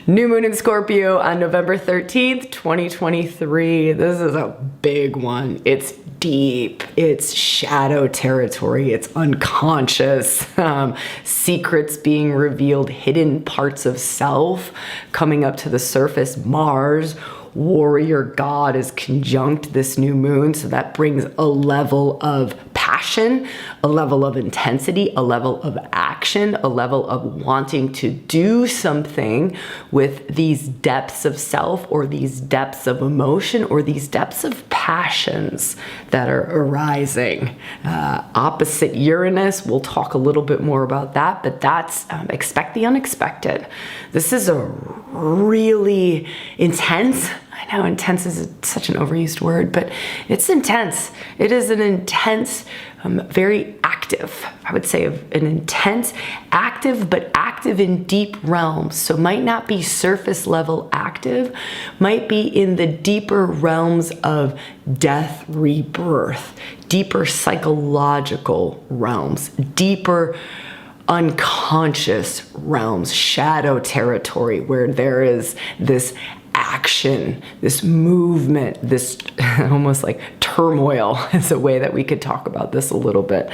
New moon in Scorpio on November 13th, 2023. This is a big one. It's deep. It's shadow territory. It's unconscious. Secrets being revealed, hidden parts of self coming up to the surface. Mars, warrior god, is conjunct this new moon. So that brings a level of passion, a level of intensity, a level of action, a level of wanting to do something with these depths of self, or these depths of emotion, or these depths of passions that are arising. Opposite Uranus, we'll talk a little bit more about that, but that's expect the unexpected. This is a really intense, I know intense is such an overused word, but it's intense. It is an intense, very active, I would say an intense, active, but active in deep realms. So might not be surface level active, might be in the deeper realms of death, rebirth, deeper psychological realms, deeper unconscious realms, shadow territory, where there is this action, this movement, this almost like turmoil is a way that we could talk about this a little bit.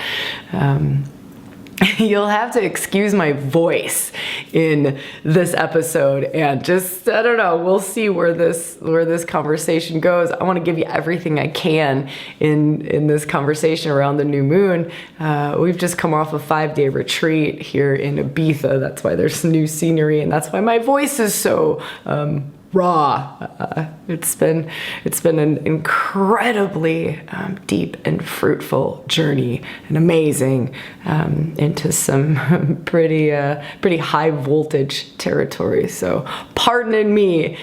You'll have to excuse my voice in this episode, and just, I don't know, we'll see where this conversation goes. I want to give you everything I can in this conversation around the new moon. We've just come off a 5-day retreat here in Ibiza. That's why there's new scenery, and that's why my voice is so raw. It's been an incredibly deep and fruitful journey, and amazing, into some pretty high voltage territory. So pardon me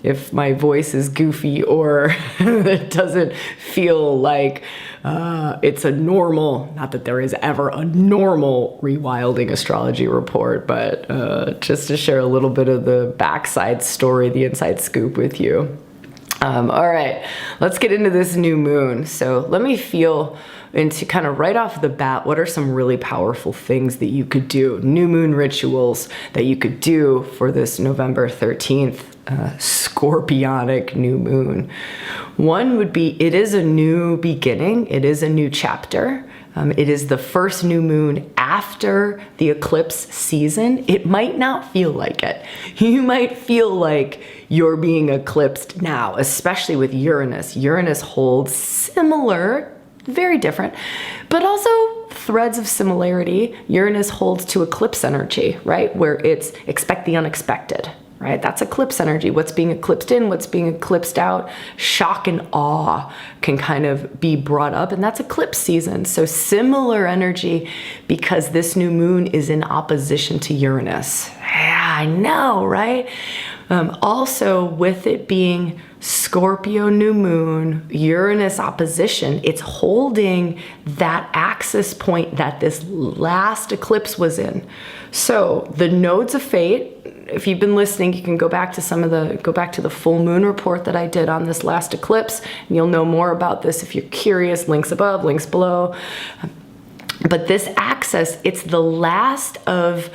if my voice is goofy, or it doesn't feel like it's a normal, not that there is ever a normal ReWilding astrology report, but just to share a little bit of the backside story, the inside scoop with you. All right, let's get into this new moon. So let me feel into kind of right off the bat, what are some really powerful things that you could do, new moon rituals that you could do for this November 13th scorpionic new moon. One would be, it is a new beginning. It is a new chapter. It is the first new moon after the eclipse season. It might not feel like it. You might feel like you're being eclipsed now, especially with Uranus. Uranus holds similar, very different, but also threads of similarity. Uranus holds to eclipse energy, right? Where it's expect the unexpected, right? That's eclipse energy. What's being eclipsed in, what's being eclipsed out. Shock and awe can kind of be brought up, and that's eclipse season. So similar energy, because this new moon is in opposition to Uranus. Yeah, I know, right? Also, with it being Scorpio new moon, Uranus opposition, it's holding that axis point that this last eclipse was in. So the nodes of fate, if you've been listening, you can go back to the full moon report that I did on this last eclipse, and you'll know more about this if you're curious. Links above, links below. But this axis, it's the last of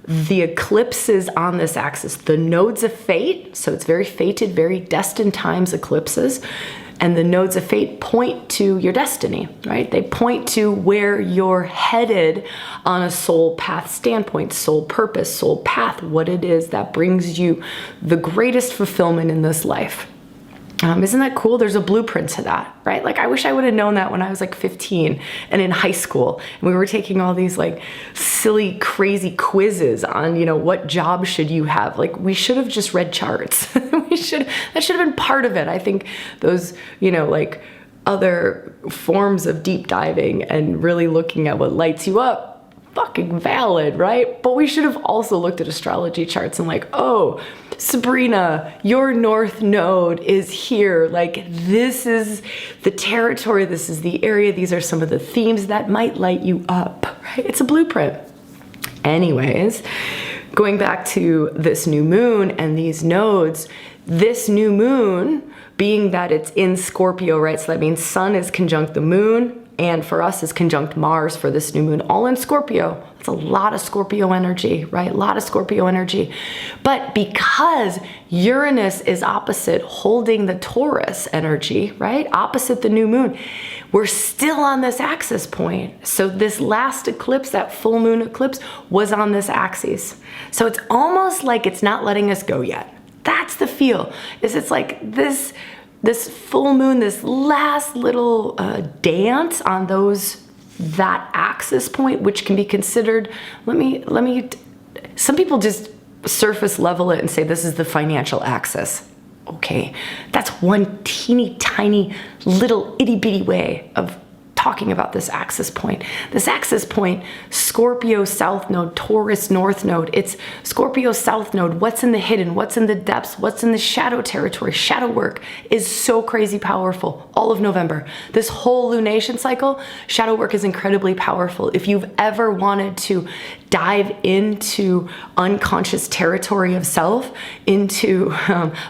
the eclipses on this axis, the nodes of fate. So it's very fated, very destined times eclipses. And the nodes of fate point to your destiny, right? They point to where you're headed on a soul path standpoint, soul purpose, soul path, what it is that brings you the greatest fulfillment in this life. Isn't that cool? There's a blueprint to that, right? Like, I wish I would have known that when I was like 15 and in high school, and we were taking all these like silly, crazy quizzes on, you know, what job should you have? Like, we should have just read charts. That should have been part of it. I think those, you know, like other forms of deep diving and really looking at what lights you up, fucking valid, right? But we should have also looked at astrology charts and like, oh, Sabrina, your north node is here. Like, this is the territory, this is the area, these are some of the themes that might light you up, right? It's a blueprint. Anyways, going back to this new moon and these nodes, this new moon, being that it's in Scorpio, right? So that means Sun is conjunct the moon, and for us is conjunct Mars for this new moon, all in Scorpio. It's a lot of Scorpio energy, right? A lot of Scorpio energy. But because Uranus is opposite, holding the Taurus energy, right? Opposite the new moon, we're still on this axis point. So this last eclipse, that full moon eclipse, was on this axis. So it's almost like it's not letting us go yet. That's the feel. It's like this full moon, this last little dance on that axis point, which can be considered, some people just surface level it and say this is the financial axis. Okay, that's one teeny tiny little itty bitty way of talking about this axis point. This axis point, Scorpio south node, Taurus north node. It's Scorpio south node. What's in the hidden? What's in the depths? What's in the shadow territory? Shadow work is so crazy powerful. All of November. This whole lunation cycle, shadow work is incredibly powerful. If you've ever wanted to dive into unconscious territory of self, into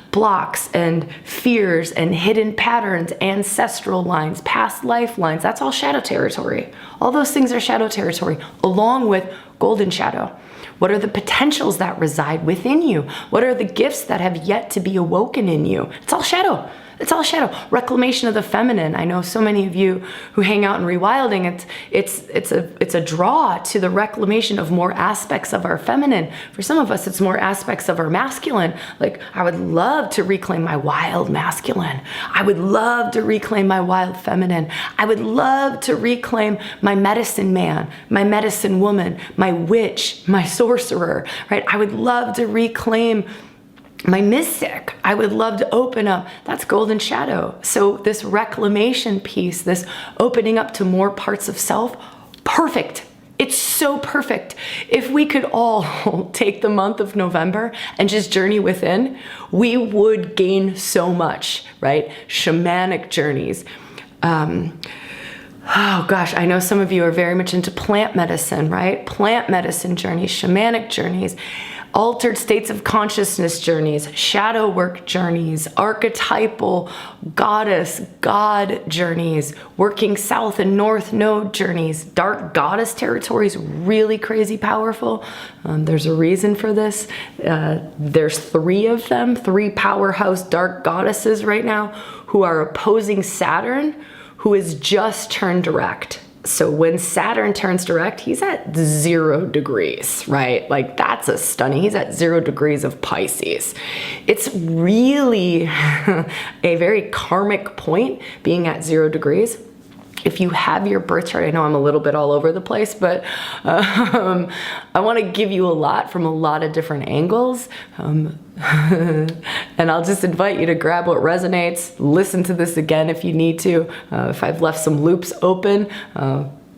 blocks and fears and hidden patterns, ancestral lines, past lifelines, that's all shadow territory. All those things are shadow territory, along with golden shadow. What are the potentials that reside within you? What are the gifts that have yet to be awoken in you? It's all shadow. It's all shadow. Reclamation of the feminine. I know so many of you who hang out in ReWilding, it's a draw to the reclamation of more aspects of our feminine. For some of us, it's more aspects of our masculine. Like, I would love to reclaim my wild masculine. I would love to reclaim my wild feminine. I would love to reclaim my medicine man, my medicine woman, my witch, my sorcerer, right? I would love to reclaim my mystic. I would love to open up. That's golden shadow. So this reclamation piece, this opening up to more parts of self, perfect. It's so perfect. If we could all take the month of November and just journey within, we would gain so much, right? Shamanic journeys. Oh gosh, I know some of you are very much into plant medicine, right? Plant medicine journeys, shamanic journeys, altered states of consciousness journeys, shadow work journeys, archetypal goddess, god journeys, working south and north node journeys, dark goddess territories, really crazy powerful. There's a reason for this. There's 3 of them, 3 powerhouse dark goddesses right now who are opposing Saturn, who is just turned direct. So when Saturn turns direct, he's at 0 degrees, right? Like, that's a stunning, he's at 0 degrees of Pisces. It's really a very karmic point being at 0 degrees. If you have your birth chart, I know I'm a little bit all over the place, but I want to give you a lot from a lot of different angles. And I'll just invite you to grab what resonates, listen to this again if you need to. If I've left some loops open,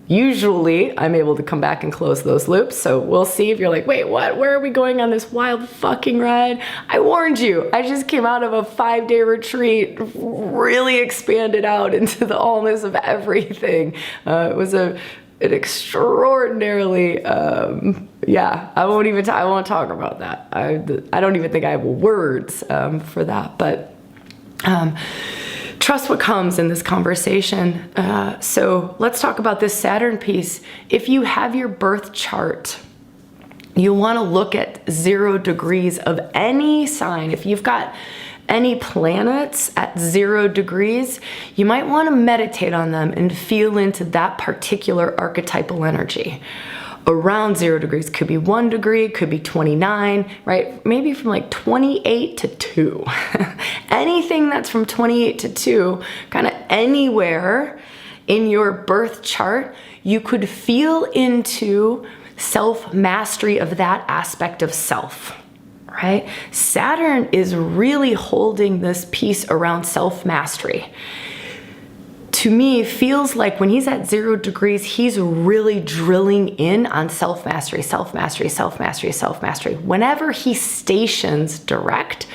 usually I'm able to come back and close those loops. So we'll see if you're like, wait, what? Where are we going on this wild fucking ride? I warned you. I just came out of a 5-day retreat, really expanded out into the allness of everything. It was an extraordinarily, yeah, I won't talk about that. I don't even think I have words for that, but trust what comes in this conversation. So let's talk about this Saturn piece. If you have your birth chart, you want to look at 0 degrees of any sign. If you've got any planets at 0 degrees, you might want to meditate on them and feel into that particular archetypal energy. Around 0 degrees, could be 1 degree, could be 29, right? Maybe from like 28 to 2. Anything that's from 28 to 2, kind of anywhere in your birth chart, you could feel into self-mastery of that aspect of self, right? Saturn is really holding this piece around self-mastery. To me, feels like when he's at 0 degrees, he's really drilling in on self-mastery, self-mastery, self-mastery, self-mastery. Whenever he stations direct,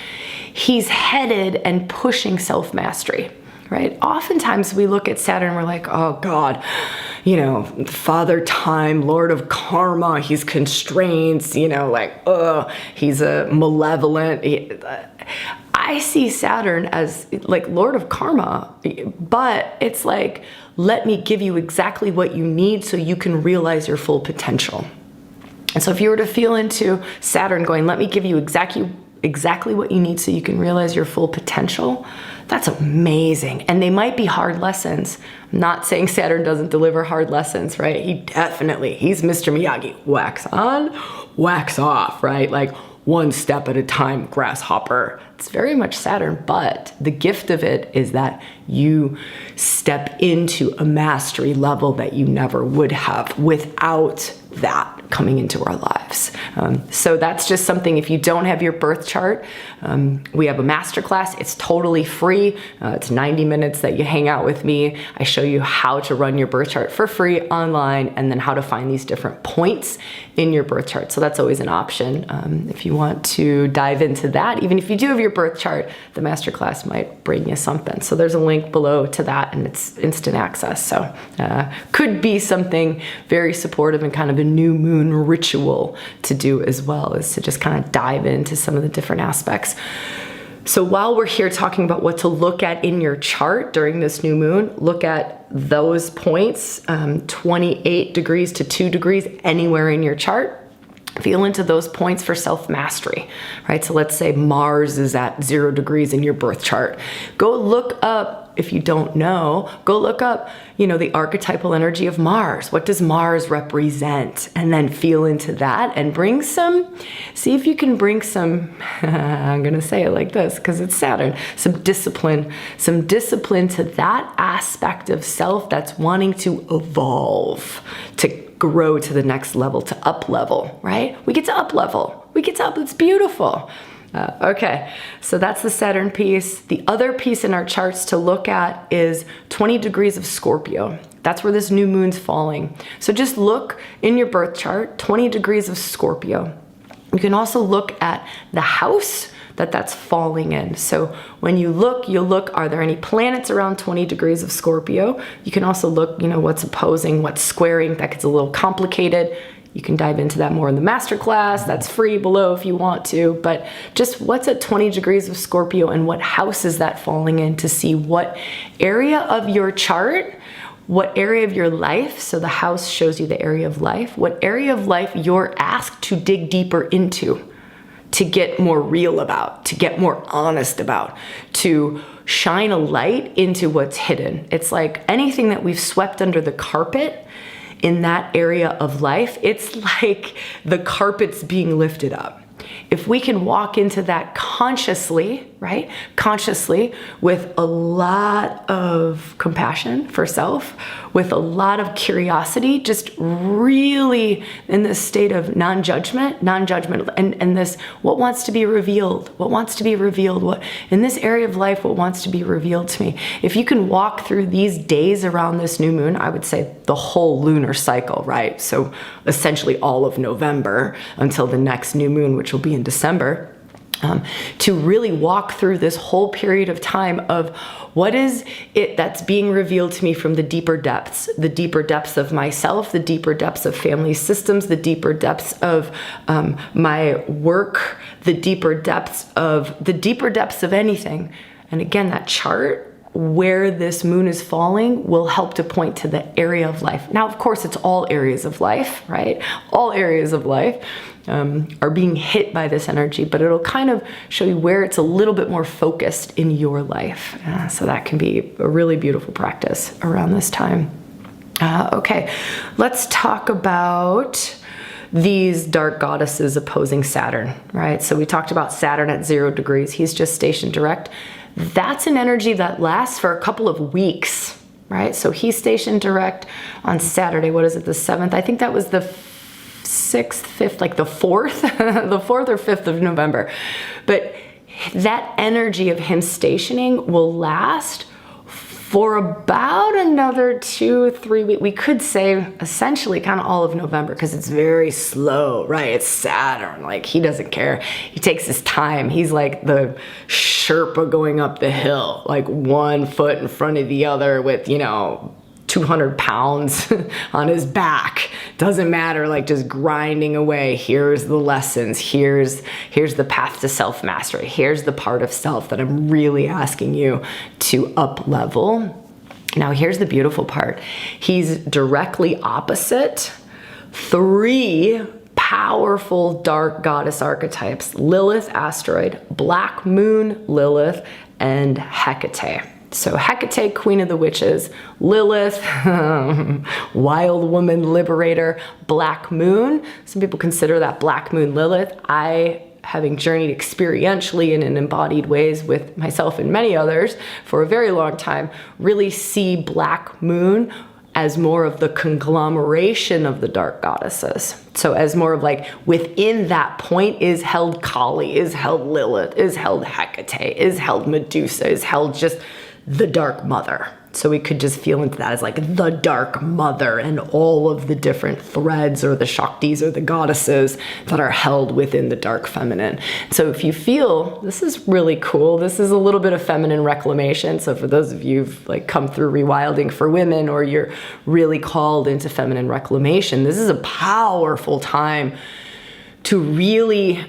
he's headed and pushing self-mastery, right? Oftentimes we look at Saturn, we're like, oh God, you know, Father Time, Lord of Karma, he's constraints, you know, like, he's a malevolent. I see Saturn as like Lord of Karma, but it's like, let me give you exactly what you need so you can realize your full potential. And so if you were to feel into Saturn going, let me give you exactly what you need so you can realize your full potential, that's amazing. And they might be hard lessons. I'm not saying Saturn doesn't deliver hard lessons, right? He's Mr. Miyagi. Wax on, wax off, right? Like one step at a time, grasshopper. It's very much Saturn, but the gift of it is that you step into a mastery level that you never would have without that coming into our lives. So that's just something, if you don't have your birth chart, we have a masterclass. It's totally free. It's 90 minutes that you hang out with me. I show you how to run your birth chart for free online, and then how to find these different points in your birth chart. So that's always an option. If you want to dive into that, even if you do have your birth chart, the masterclass might bring you something. So there's a link below to that, and it's instant access. So could be something very supportive and kind of a new moon ritual to do as well, is to just kind of dive into some of the different aspects. So while we're here talking about what to look at in your chart during this new moon, look at those points, 28 degrees to 2 degrees, anywhere in your chart. Feel into those points for self-mastery, right? So let's say Mars is at 0 degrees in your birth chart. Go look up, if you don't know, go look up, the archetypal energy of Mars. What does Mars represent? And then feel into that and see if you can bring some, I'm gonna say it like this because it's Saturn, some discipline to that aspect of self that's wanting to evolve, to grow to the next level, to up level, right? We get to up level. It's beautiful. Okay, so that's the Saturn piece. The other piece in our charts to look at is 20 degrees of Scorpio. That's where this new moon's falling. So just look in your birth chart, 20 degrees of Scorpio. You can also look at the house that's falling in. So when you'll look, are there any planets around 20 degrees of Scorpio? You can also look, what's opposing, what's squaring. That gets a little complicated. You can dive into that more in the masterclass. That's free below if you want to. But just what's at 20 degrees of Scorpio and what house is that falling in, to see what area of your chart, what area of your life, so the house shows you the area of life, what area of life you're asked to dig deeper into, to get more real about, to get more honest about, to shine a light into what's hidden. It's like anything that we've swept under the carpet in that area of life, it's like the carpet's being lifted up. If we can walk into that consciously, right? Consciously, with a lot of compassion for self, with a lot of curiosity, just really in this state of non-judgment, and this, what wants to be revealed, what in this area of life, what wants to be revealed to me. If you can walk through these days around this new moon, I would say the whole lunar cycle, right? So essentially all of November until the next new moon, which will be in December. To really walk through this whole period of time of what is it that's being revealed to me from the deeper depths of myself, the deeper depths of family systems, the deeper depths of my work, the deeper depths of anything. And again, that chart where this moon is falling will help to point to the area of life. Now, of course, it's all areas of life, right? All areas of life are being hit by this energy, but it'll kind of show you where it's a little bit more focused in your life. So that can be a really beautiful practice around this time. Okay, let's talk about these dark goddesses opposing Saturn, right? So we talked about Saturn at 0 degrees. He's just stationed direct. That's an energy that lasts for a couple of weeks, right? So he's stationed direct on Saturday. What is it, the 7th? I think that was the 6th, 5th, like the 4th, the 4th or 5th of November. But that energy of him stationing will last for about another 2-3 weeks. We could say essentially kind of all of November, because it's very slow, right? It's Saturn, like he doesn't care. He takes his time. He's like the Sherpa going up the hill, like one foot in front of the other with, 200 pounds on his back. Doesn't matter, like just grinding away. Here's the lessons. Here's the path to self-mastery. Here's the part of self that I'm really asking you to up level. Now, here's the beautiful part. He's directly opposite 3 powerful dark goddess archetypes: Lilith, asteroid, Black Moon, Lilith, and Hekate. So Hekate, queen of the witches; Lilith, wild woman liberator; Black Moon, some people consider that Black Moon Lilith. I, having journeyed experientially and in embodied ways with myself and many others for a very long time, really see Black Moon as more of the conglomeration of the dark goddesses. So as more of like, within that point is held Kali, is held Lilith, is held Hekate, is held Medusa, is held just the dark mother. So we could just feel into that as like the dark mother and all of the different threads or the Shaktis or the goddesses that are held within the dark feminine. So if you feel, this is really cool, this is a little bit of feminine reclamation. So for those of you who've like come through rewilding for women, or you're really called into feminine reclamation, this is a powerful time to really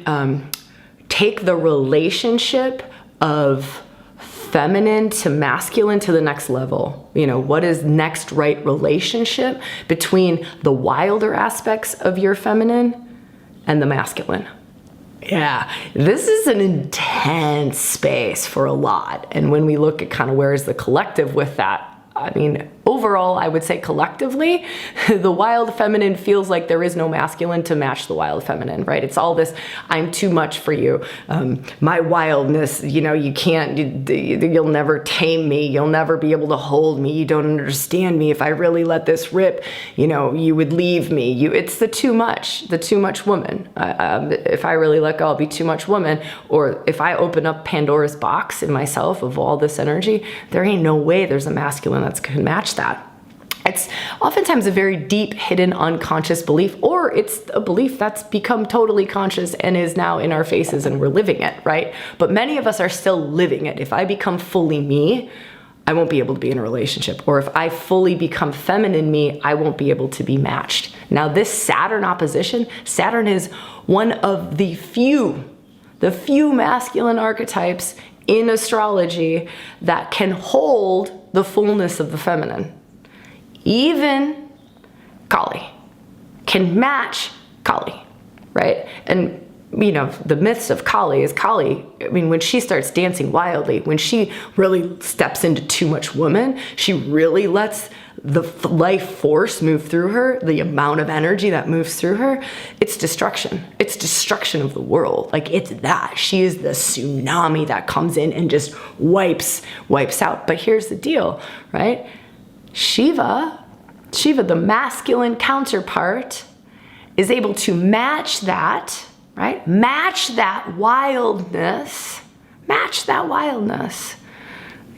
take the relationship of feminine to masculine to the next level. You know, what is next right relationship between the wilder aspects of your feminine and the masculine? Yeah, this is an intense space for a lot. And when we look at kind of where is the collective with that, I mean, overall, I would say collectively, the wild feminine feels like there is no masculine to match the wild feminine, right? It's all this, I'm too much for you. My wildness, you know, you can't, you'll never tame me. You'll never be able to hold me. You don't understand me. If I really let this rip, you know, you would leave me. It's the too much woman. If I really let go, I'll be too much woman. Or if I open up Pandora's box in myself of all this energy, there ain't no way there's a masculine that can match that. It's oftentimes a very deep, hidden, unconscious belief, or it's a belief that's become totally conscious and is now in our faces and we're living it, right? But many of us are still living it. If I become fully me, I won't be able to be in a relationship. Or if I fully become feminine me, I won't be able to be matched. Now this Saturn opposition, Saturn is one of the few masculine archetypes in astrology that can hold the fullness of the feminine. Even Kali can match Kali, right? And you know, the myths of Kali is Kali, I mean, when she starts dancing wildly, when she really steps into too much woman, she really lets the life force move through her, the amount of energy that moves through her, it's destruction. It's destruction of the world. Like, it's that. She is the tsunami that comes in and just wipes out. But here's the deal, right? Shiva, the masculine counterpart, is able to match that, right? Match that wildness. Match that wildness.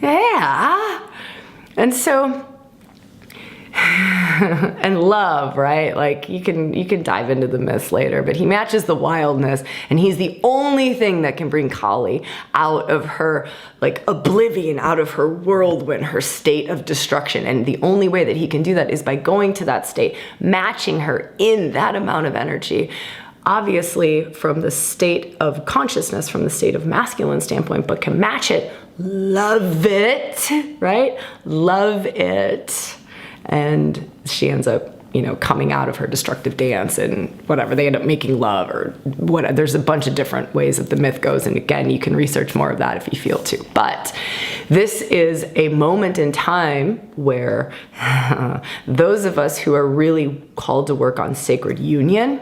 Yeah. And so, and love, right? Like you can dive into the myths later, but he matches the wildness, and he's the only thing that can bring Kali out of her like oblivion, out of her whirlwind, her state of destruction. And the only way that he can do that is by going to that state, matching her in that amount of energy. Obviously from the state of consciousness, from the state of masculine standpoint, but can match it, love it, right? Love it. And she ends up, you know, coming out of her destructive dance and whatever, they end up making love or what. There's a bunch of different ways that the myth goes. And again, you can research more of that if you feel to. But this is a moment in time where those of us who are really called to work on sacred union,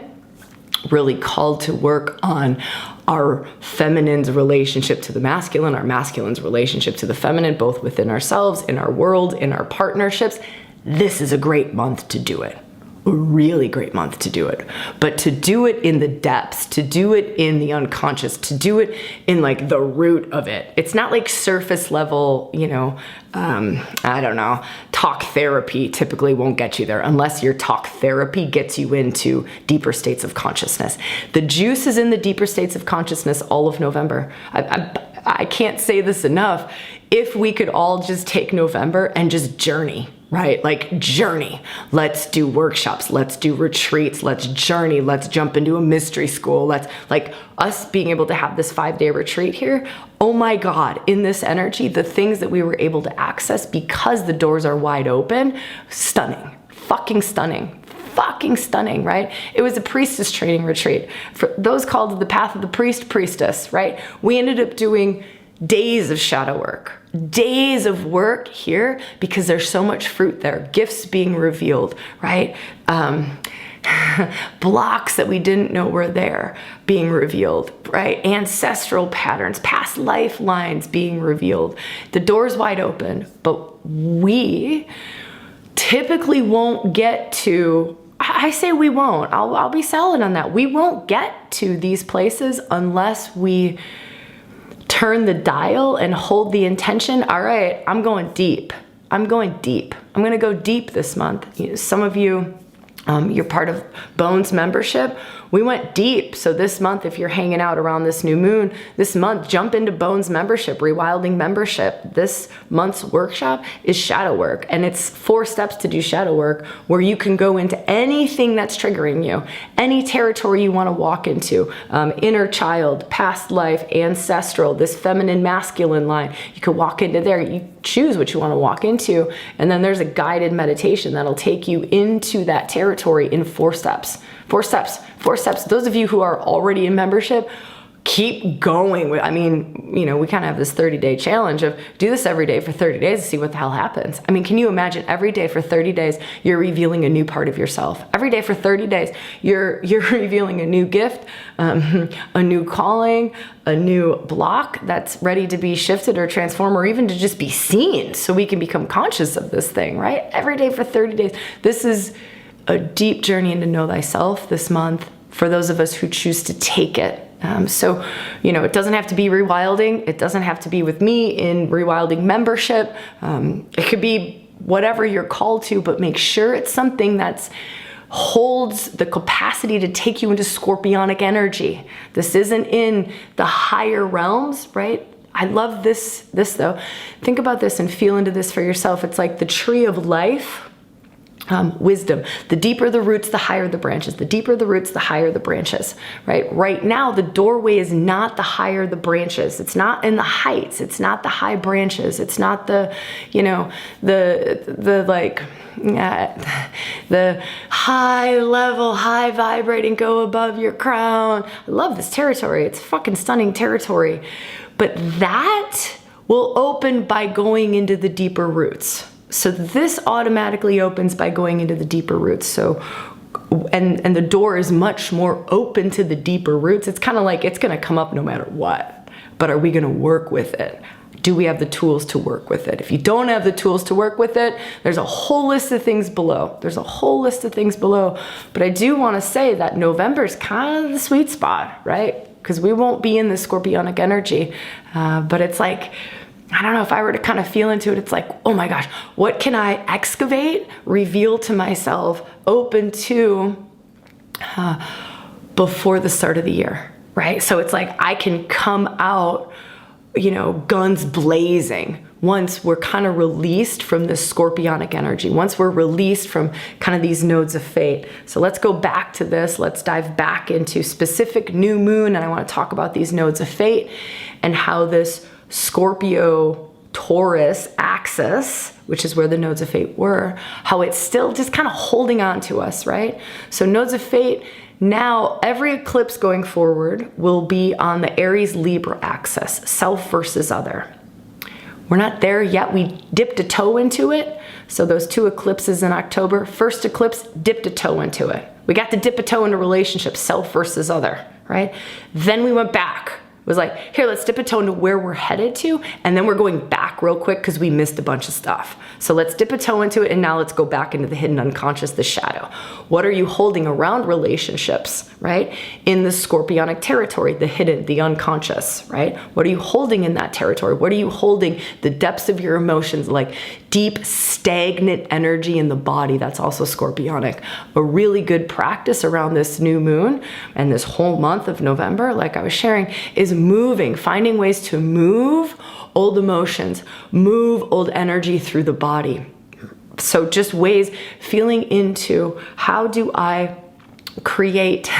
really called to work on our feminine's relationship to the masculine, our masculine's relationship to the feminine, both within ourselves, in our world, in our partnerships, this is a great month to do it. A really great month to do it. But to do it in the depths, to do it in the unconscious, to do it in like the root of it. It's not like surface level, you know, I don't know, talk therapy typically won't get you there unless your talk therapy gets you into deeper states of consciousness. The juice is in the deeper states of consciousness all of November. I can't say this enough. If we could all just take November and just journey, right? Like journey. Let's do workshops. Let's do retreats. Let's journey. Let's jump into a mystery school. Let's like us being able to have this 5-day retreat here. Oh my God, in this energy, the things that we were able to access because the doors are wide open, stunning, fucking stunning. fucking stunning, right? It was a priestess training retreat. For those called the path of the priest, priestess, right? We ended up doing days of shadow work, days of work here because there's so much fruit there, gifts being revealed, right? Blocks that we didn't know were there being revealed, right? Ancestral patterns, past lifelines being revealed. The door's wide open, but we typically won't get to, I say we won't, I'll be solid on that. We won't get to these places unless we turn the dial and hold the intention. All right, I'm going deep. I'm going deep. I'm going to go deep this month. You know, some of you, you're part of Bones membership. We went deep. So this month, if you're hanging out around this new moon, this month, jump into Bones membership, ReWilding membership. This month's workshop is shadow work. And it's 4 steps to do shadow work where you can go into anything that's triggering you, any territory you want to walk into, inner child, past life, ancestral, this feminine masculine line. You could walk into there. You choose what you want to walk into. And then there's a guided meditation that'll take you into that territory in 4 steps. 4 steps, 4 steps. Those of you who are already in membership, keep going. I mean, you know, we kind of have this 30-day challenge of do this every day for 30 days and see what the hell happens. I mean, can you imagine every day for 30 days, you're revealing a new part of yourself. Every day for 30 days, you're revealing a new gift, a new calling, a new block that's ready to be shifted or transformed or even to just be seen so we can become conscious of this thing, right? Every day for 30 days. This is a deep journey into know thyself this month for those of us who choose to take it. So, you know, it doesn't have to be ReWilding. It doesn't have to be with me in ReWilding membership. It could be whatever you're called to, but make sure it's something that's holds the capacity to take you into scorpionic energy. This isn't in the higher realms, right? I love this though. Think about this and feel into this for yourself. It's like the tree of life. Wisdom. The deeper the roots, the higher the branches. The deeper the roots, the higher the branches, right? Right now, the doorway is not the higher the branches. It's not in the heights. It's not the high branches. It's not the, you know, the high level, high vibrating, go above your crown. I love this territory. It's fucking stunning territory. But that will open by going into the deeper roots. So this automatically opens by going into the deeper roots. So, and the door is much more open to the deeper roots. It's kind of like it's going to come up no matter what, but are we going to work with it? Do we have the tools to work with it? If you don't have the tools to work with it, there's a whole list of things below. There's a whole list of things below. But I do want to say that November is kind of the sweet spot, right? Because we won't be in the scorpionic energy, but it's like, I don't know, if I were to kind of feel into it, it's like, oh my gosh, what can I excavate, reveal to myself, open to before the start of the year, right? So it's like I can come out, you know, guns blazing once we're kind of released from this scorpionic energy, once we're released from kind of these nodes of fate. So let's go back to this. Let's dive back into specific new moon. And I want to talk about these nodes of fate and how this Scorpio Taurus axis, which is where the nodes of fate were, how it's still just kind of holding on to us, right? So nodes of fate, now every eclipse going forward will be on the Aries Libra axis, self versus other. We're not there yet. We dipped a toe into it. So those 2 eclipses in October, first eclipse, dipped a toe into it. We got to dip a toe into relationships, self versus other, right? Then we went back. It was like, here, let's dip a toe into where we're headed to, and then we're going back real quick because we missed a bunch of stuff. So let's dip a toe into it, and now let's go back into the hidden unconscious, the shadow. What are you holding around relationships, right? In the scorpionic territory, the hidden, the unconscious, right? What are you holding in that territory? What are you holding? The depths of your emotions, like deep, stagnant energy in the body. That's also scorpionic. A really good practice around this new moon and this whole month of November, like I was sharing, is moving, finding ways to move old emotions, move old energy through the body. So just ways, feeling into how do I create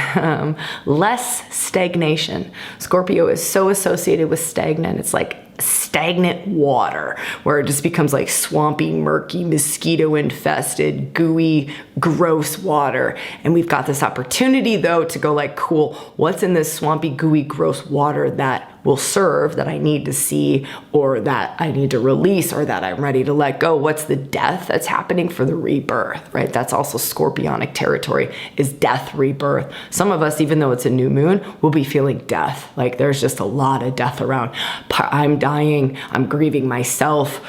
less stagnation. Scorpio is so associated with stagnant. It's like stagnant water, where it just becomes like swampy, murky, mosquito infested, gooey, gross water. And we've got this opportunity though to go like, cool, what's in this swampy, gooey, gross water that will serve, that I need to see, or that I need to release, or that I'm ready to let go? What's the death that's happening for the rebirth, right? That's also scorpionic territory, is death, rebirth. Some of us, even though it's a new moon, will be feeling death. Like there's just a lot of death around. I'm dying, I'm grieving myself,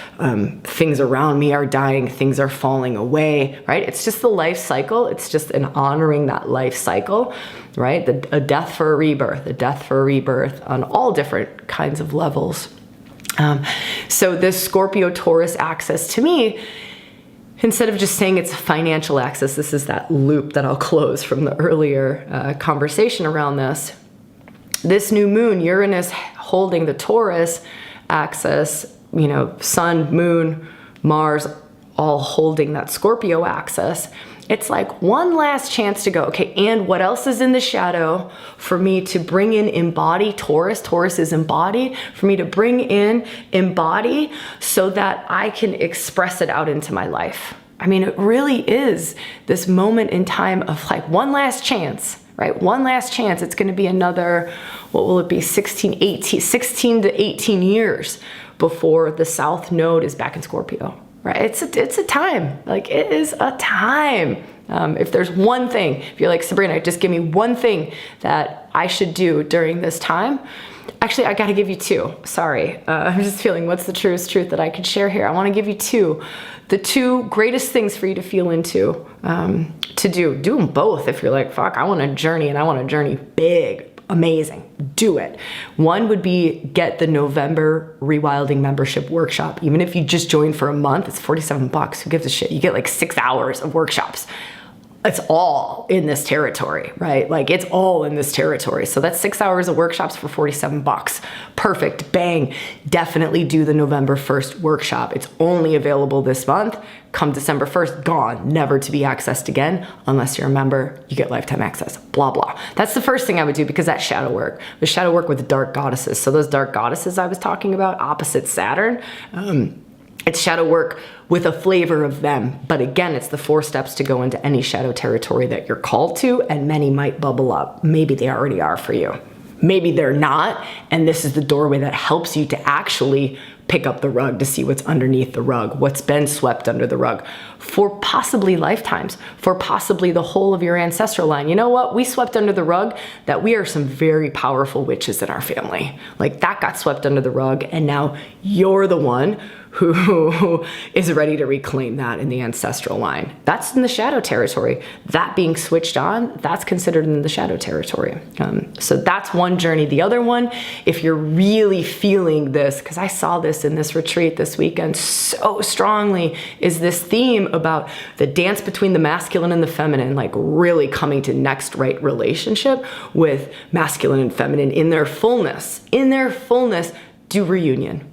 things around me are dying, things are falling away, right? It's just the life cycle. It's just an honoring that life cycle, right? A death for a rebirth, a death for a rebirth on all different kinds of levels. So this Scorpio-Taurus axis, to me, instead of just saying it's a financial axis, this is that loop that I'll close from the earlier conversation around this. This new moon, Uranus holding the Taurus axis, you know, Sun, Moon, Mars, all holding that Scorpio axis. It's like one last chance to go, okay, and what else is in the shadow for me to bring in embody Taurus? Taurus is embodied, for me to bring in embody so that I can express it out into my life. I mean, it really is this moment in time of like one last chance, right? One last chance. It's going to be another, what will it be, 16 to 18 years before the South Node is back in Scorpio. Right? It's a time. Like, it is a time. If there's one thing, if you're like, Sabrina, just give me one thing that I should do during this time. Actually, I got to give you two. Sorry. I'm just feeling, what's the truest truth that I could share here? I want to give you two. The two greatest things for you to feel into, to do. Do them both. If you're like, fuck, I want to journey, and I want to journey big. Amazing. Do it. One would be get the November ReWilding membership workshop. Even if you just join for a month, it's $47. Who gives a shit? You get like 6 hours of workshops. It's all in this territory, right? Like, it's all in this territory. So that's 6 hours of workshops for $47. Perfect. Bang. Definitely do the November 1st workshop. It's only available this month. Come December 1st, gone, never to be accessed again. Unless you're a member, you get lifetime access, blah, blah. That's the first thing I would do, because that's shadow work. The shadow work with the dark goddesses. So those dark goddesses I was talking about, opposite Saturn, it's shadow work with a flavor of them. But again, it's the 4 steps to go into any shadow territory that you're called to, and many might bubble up. Maybe they already are for you. Maybe they're not, and this is the doorway that helps you to actually pick up the rug, to see what's underneath the rug, what's been swept under the rug for possibly lifetimes, for possibly the whole of your ancestral line. You know what? We swept under the rug that we are some very powerful witches in our family. Like, that got swept under the rug, and now you're the one who is ready to reclaim that in the ancestral line. That's in the shadow territory. That being switched on, that's considered in the shadow territory. So that's one journey. The other one, if you're really feeling this, because I saw this in this retreat this weekend so strongly, is this theme about the dance between the masculine and the feminine, like really coming to next right relationship with masculine and feminine in their fullness. In their fullness, do reunion.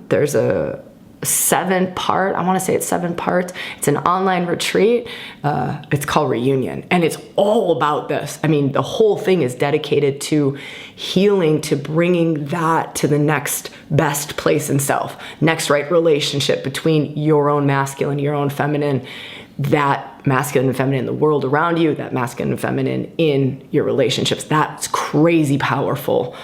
There's a 7-part, I want to say it's 7 parts. It's an online retreat. It's called Reunion, and it's all about this. I mean, the whole thing is dedicated to healing, to bringing that to the next best place in self, next right relationship between your own masculine, your own feminine, that masculine and feminine in the world around you, that masculine and feminine in your relationships. That's crazy powerful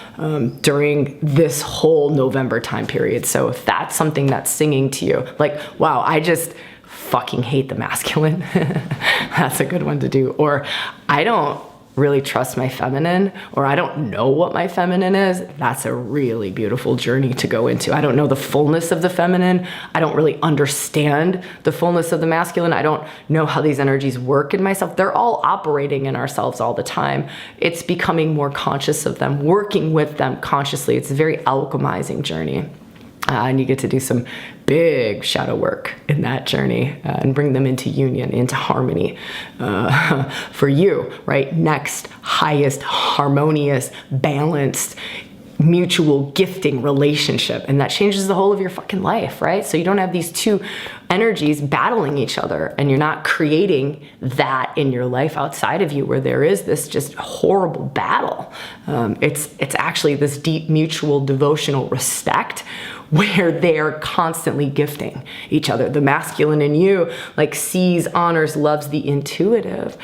during this whole November time period. So if that's something that's singing to you, like, wow, I just fucking hate the masculine, that's a good one to do. Or I don't really trust my feminine, or I don't know what my feminine is, that's a really beautiful journey to go into. I don't know the fullness of the feminine. I don't really understand the fullness of the masculine. I don't know how these energies work in myself. They're all operating in ourselves all the time. It's becoming more conscious of them, working with them consciously. It's a very alchemizing journey. And you get to do some big shadow work in that journey and bring them into union, into harmony for you, right? Next, highest, harmonious, balanced, mutual gifting relationship, and that changes the whole of your fucking life, right? So you don't have these two energies battling each other, and you're not creating that in your life outside of you where there is this just horrible battle. It's actually this deep mutual devotional respect where they're constantly gifting each other. The masculine in you like sees, honors, loves the intuitive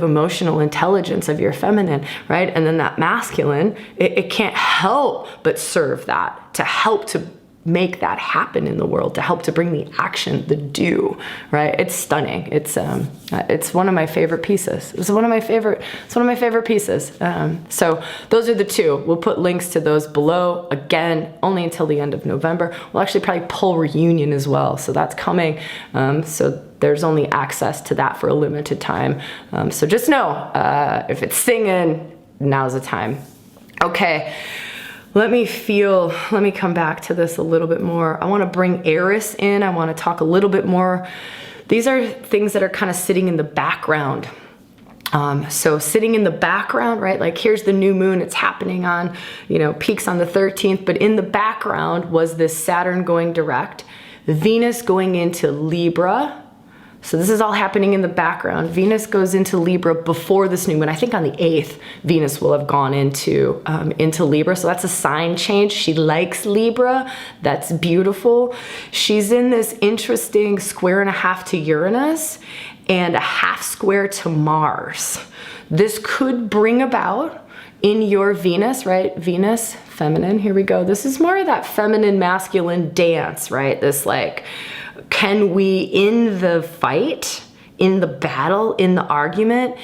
emotional intelligence of your feminine, right? And then that masculine, it can't help but serve that, to help to make that happen in the world, to help to bring the action, the do, right? It's stunning. It's one of my favorite pieces. It's one of my favorite pieces. So those are the two. We'll put links to those below. Again, only until the end of November. We'll actually probably pull reunion as well. So that's coming. So there's only access to that for a limited time. So just know, if it's singing, now's the time. Okay. Let me come back to this a little bit more. I want to bring Eris in. I want to talk a little bit more. These are things that are kind of sitting in the background. So sitting in the background, right? Like here's the new moon. It's happening on, peaks on the 13th, but in the background was this Saturn going direct, Venus going into Libra. So this is all happening in the background. Venus goes into Libra before this new moon. I think on the 8th, Venus will have gone into Libra. So that's a sign change. She likes Libra. That's beautiful. She's in this interesting 2.5 to Uranus and a 1/2 square to Mars. This could bring about in your Venus, right? Venus, feminine, here we go. This is more of that feminine masculine dance, right? This like, can we, in the fight, in the battle, in the argument,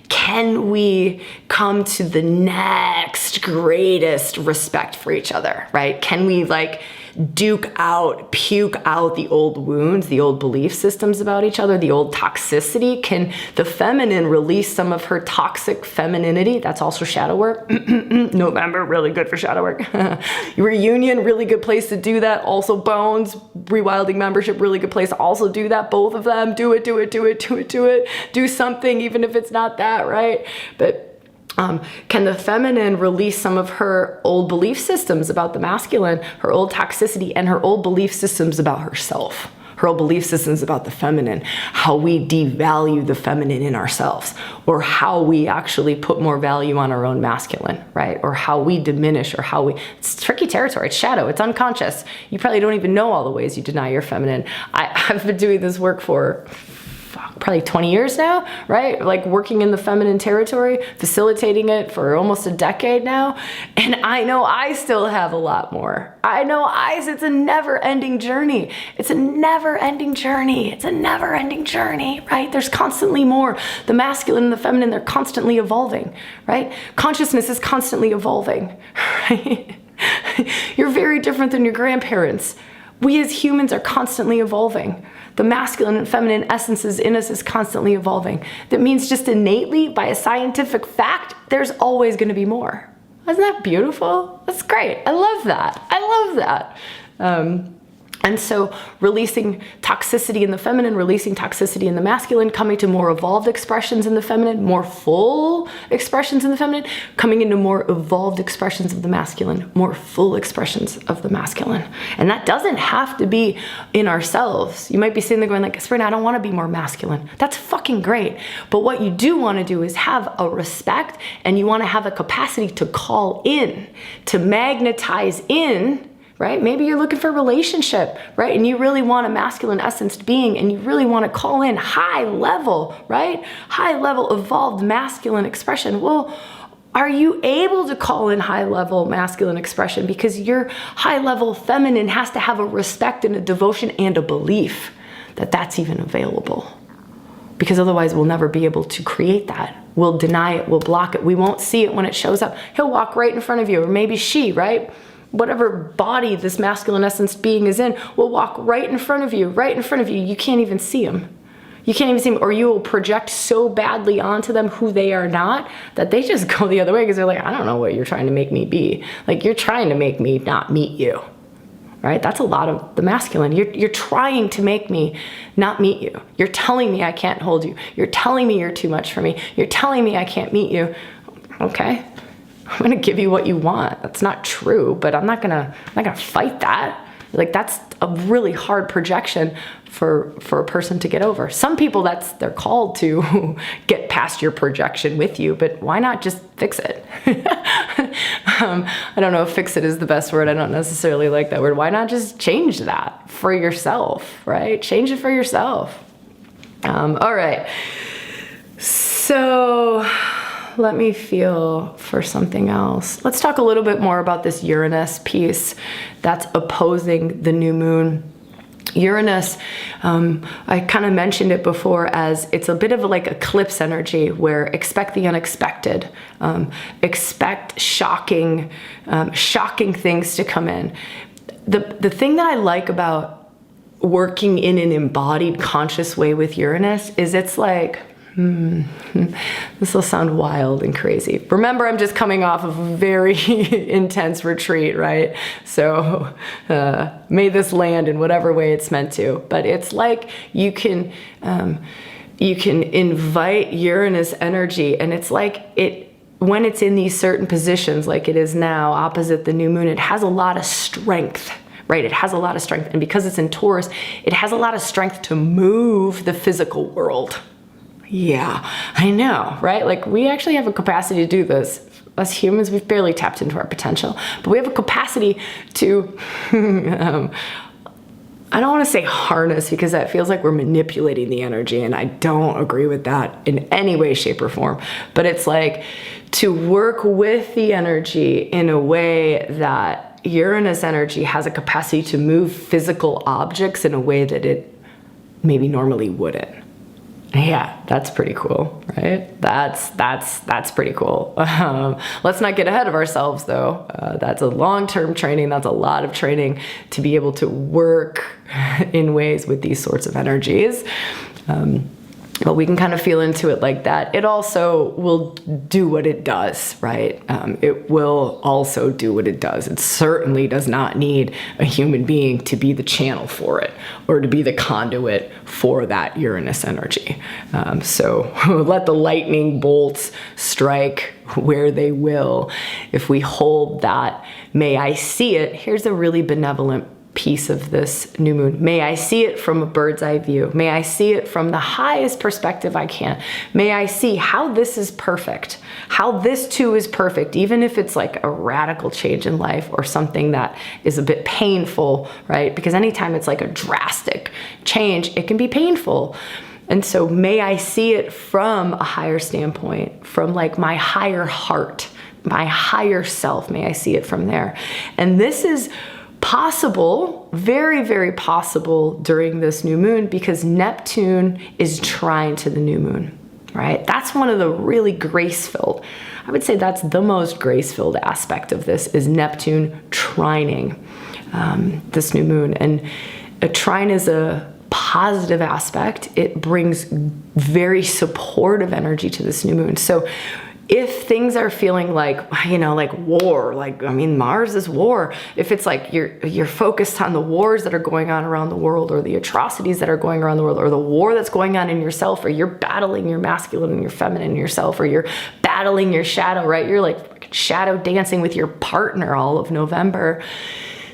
can we come to the next greatest respect for each other, right? Can we like puke out the old wounds, the old belief systems about each other, the old toxicity? Can the feminine release some of her toxic femininity? That's also shadow work. November, really good for shadow work. Reunion, really good place to do that. Also Bones, ReWilding membership, really good place to also do that. Both of them, do it. Do something, even if it's not that, right? But can the feminine release some of her old belief systems about the masculine, her old toxicity, and her old belief systems about herself, her old belief systems about the feminine, how we devalue the feminine in ourselves, or how we actually put more value on our own masculine, right? Or how we diminish, or how it's tricky territory, it's shadow, it's unconscious. You probably don't even know all the ways you deny your feminine. I've been doing this work for probably 20 years now, right? Like working in the feminine territory, facilitating it for almost a decade now. And I know I still have a lot more. It's a never ending journey. It's a never ending journey. Right? There's constantly more. The masculine and the feminine, they're constantly evolving, right? Consciousness is constantly evolving, right? You're very different than your grandparents. We as humans are constantly evolving. The masculine and feminine essences in us is constantly evolving. That means just innately, by a scientific fact, there's always going to be more. Isn't that beautiful? That's great. I love that. And so releasing toxicity in the feminine, releasing toxicity in the masculine, coming to more evolved expressions in the feminine, more full expressions in the feminine, coming into more evolved expressions of the masculine, more full expressions of the masculine. And that doesn't have to be in ourselves. You might be sitting there going like, Sabrina, I don't want to be more masculine. That's fucking great. But what you do want to do is have a respect, and you want to have a capacity to call in, to magnetize in, right? Maybe you're looking for a relationship, right? And you really want a masculine essenced being, and you really want to call in high level, right? High level evolved masculine expression. Well, are you able to call in high level masculine expression? Because your high level feminine has to have a respect and a devotion and a belief that that's even available. Because otherwise we'll never be able to create that. We'll deny it, we'll block it. We won't see it when it shows up. He'll walk right in front of you, or maybe she, right? Whatever body this masculine essence being is in will walk right in front of you. You can't even see him. Or you will project so badly onto them who they are not, that they just go the other way because they're like, I don't know what you're trying to make me be. Like, you're trying to make me not meet you, right? That's a lot of the masculine. You're trying to make me not meet you. You're telling me I can't hold you. You're telling me you're too much for me. You're telling me I can't meet you. Okay. I'm going to give you what you want. That's not true, but I'm not going to fight that. Like, that's a really hard projection for a person to get over. Some people, they're called to get past your projection with you, but why not just fix it? I don't know if fix it is the best word. I don't necessarily like that word. Why not just change that for yourself, right? Change it for yourself. All right. So let me feel for something else. Let's talk a little bit more about this Uranus piece that's opposing the new moon. Uranus, I kind of mentioned it before as it's a bit of like eclipse energy where expect the unexpected, expect shocking things to come in. The thing that I like about working in an embodied conscious way with Uranus is it's like, this will sound wild and crazy. Remember, I'm just coming off of a very intense retreat, right? So may this land in whatever way it's meant to. But it's like you can invite Uranus energy, and it's like when it's in these certain positions, like it is now opposite the new moon, it has a lot of strength. Right? It has a lot of strength. And because it's in Taurus, it has a lot of strength to move the physical world. Yeah, I know, right? Like, we actually have a capacity to do this. Us humans, we've barely tapped into our potential, but we have a capacity to, I don't want to say harness, because that feels like we're manipulating the energy, and I don't agree with that in any way, shape, or form. But it's like to work with the energy in a way that Uranus energy has a capacity to move physical objects in a way that it maybe normally wouldn't. Yeah, that's pretty cool, right? That's pretty cool. Let's not get ahead of ourselves, though. That's a long-term training. That's a lot of training to be able to work in ways with these sorts of energies. But we can kind of feel into it like that. It also will do what it does, right? It will also do what it does. It certainly does not need a human being to be the channel for it or to be the conduit for that Uranus energy. So let the lightning bolts strike where they will. If we hold that, may I see it, here's a really benevolent piece of this new moon. May I see it from a bird's eye view. May I see it from the highest perspective I can. May I see how this is perfect, how this too is perfect, even if it's like a radical change in life or something that is a bit painful, right? Because anytime it's like a drastic change, it can be painful. And so may I see it from a higher standpoint, from like my higher heart, my higher self. May I see it from there. And this is possible, very, very possible during this new moon because Neptune is trine to the new moon, right? That's one of the really grace-filled, I would say that's the most grace-filled aspect of this is Neptune trining this new moon. And a trine is a positive aspect. It brings very supportive energy to this new moon. So if things are feeling like, you know, like war, like, I mean, Mars is war. If it's like you're focused on the wars that are going on around the world or the atrocities that are going around the world or the war that's going on in yourself, or you're battling your masculine and your feminine in yourself, or you're battling your shadow, right? You're like shadow dancing with your partner all of November.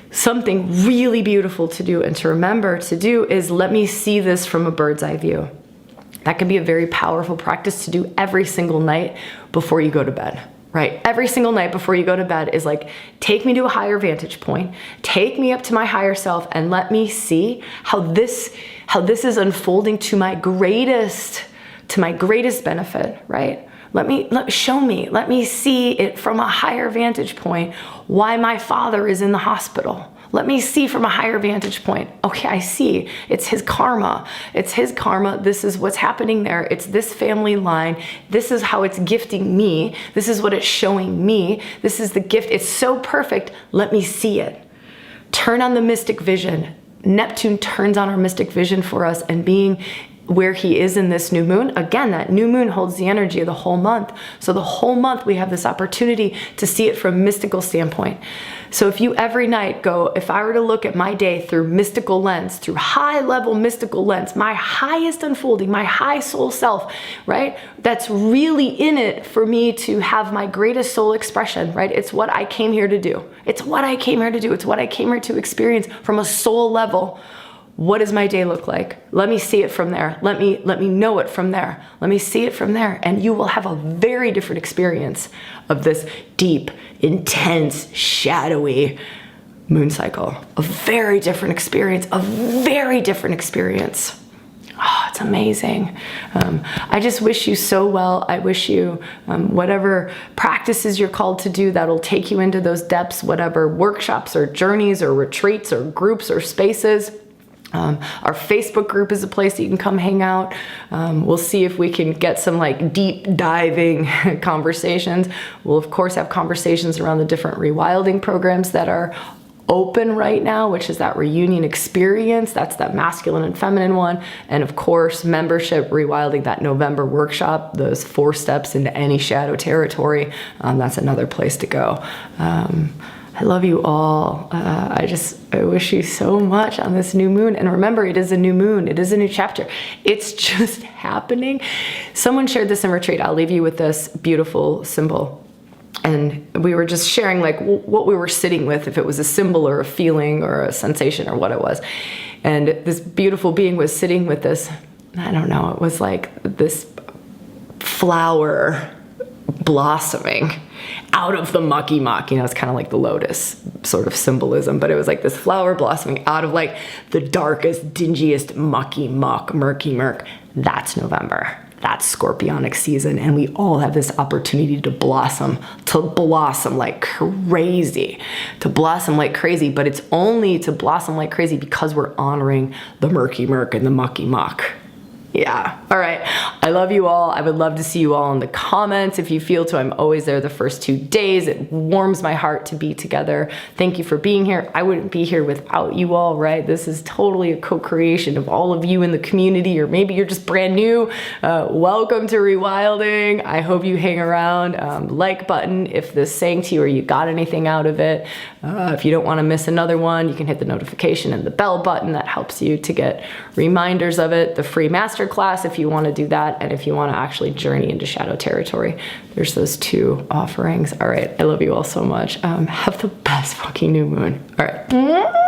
Something really beautiful to do and to remember to do is let me see this from a bird's eye view. That can be a very powerful practice to do every single night before you go to bed, right? Every single night before you go to bed is like, take me to a higher vantage point, take me up to my higher self, and let me see how this is unfolding to my greatest benefit, right? Let me see it from a higher vantage point, why my father is in the hospital. Let me see from a higher vantage point. Okay, I see. It's his karma. It's his karma. This is what's happening there. It's this family line. This is how it's gifting me. This is what it's showing me. This is the gift. It's so perfect. Let me see it. Turn on the mystic vision. Neptune turns on our mystic vision for us, and being where he is in this new moon, again, that new moon holds the energy of the whole month. So the whole month we have this opportunity to see it from a mystical standpoint. So if you every night go, if I were to look at my day through mystical lens, through high level mystical lens, my highest unfolding, my high soul self, right? That's really in it for me to have my greatest soul expression, right? It's what I came here to do. It's what I came here to do. It's what I came here to experience from a soul level. What does my day look like? Let me see it from there. Let me know it from there. Let me see it from there. And you will have a very different experience of this deep, intense, shadowy moon cycle. A very different experience, a very different experience. Oh, it's amazing. I just wish you so well. I wish you whatever practices you're called to do that'll take you into those depths, whatever workshops or journeys or retreats or groups or spaces. Our Facebook group is a place that you can come hang out. We'll see if we can get some like deep diving conversations. We'll of course have conversations around the different rewilding programs that are open right now, which is that reunion experience. That's that masculine and feminine one. And of course, membership, rewilding, that November workshop, those 4 steps into any shadow territory. That's another place to go. I love you all. I wish you so much on this new moon. And remember, it is a new moon. It is a new chapter. It's just happening. Someone shared this in retreat. I'll leave you with this beautiful symbol. And we were just sharing like what we were sitting with, if it was a symbol or a feeling or a sensation or what it was. And this beautiful being was sitting with this, I don't know, it was like this flower blossoming out of the mucky muck. You know, it's kind of like the lotus sort of symbolism, but it was like this flower blossoming out of like the darkest, dingiest mucky muck, murky murk. That's November. That's scorpionic season, and we all have this opportunity to blossom like crazy, but it's only to blossom like crazy because we're honoring the murky murk and the mucky muck. Yeah. All right. I love you all. I would love to see you all in the comments. If you feel to, I'm always there the first 2 days. It warms my heart to be together. Thank you for being here. I wouldn't be here without you all, right? This is totally a co-creation of all of you in the community, or maybe you're just brand new. Welcome to Rewilding. I hope you hang around. Like button if this sang to you or you got anything out of it. If you don't want to miss another one, you can hit the notification and the bell button. That helps you to get reminders of it. The free masterclass if you want to do that, and if you want to actually journey into shadow territory, there's those 2 offerings. All right, I love you all so much. Have the best fucking new moon. All right.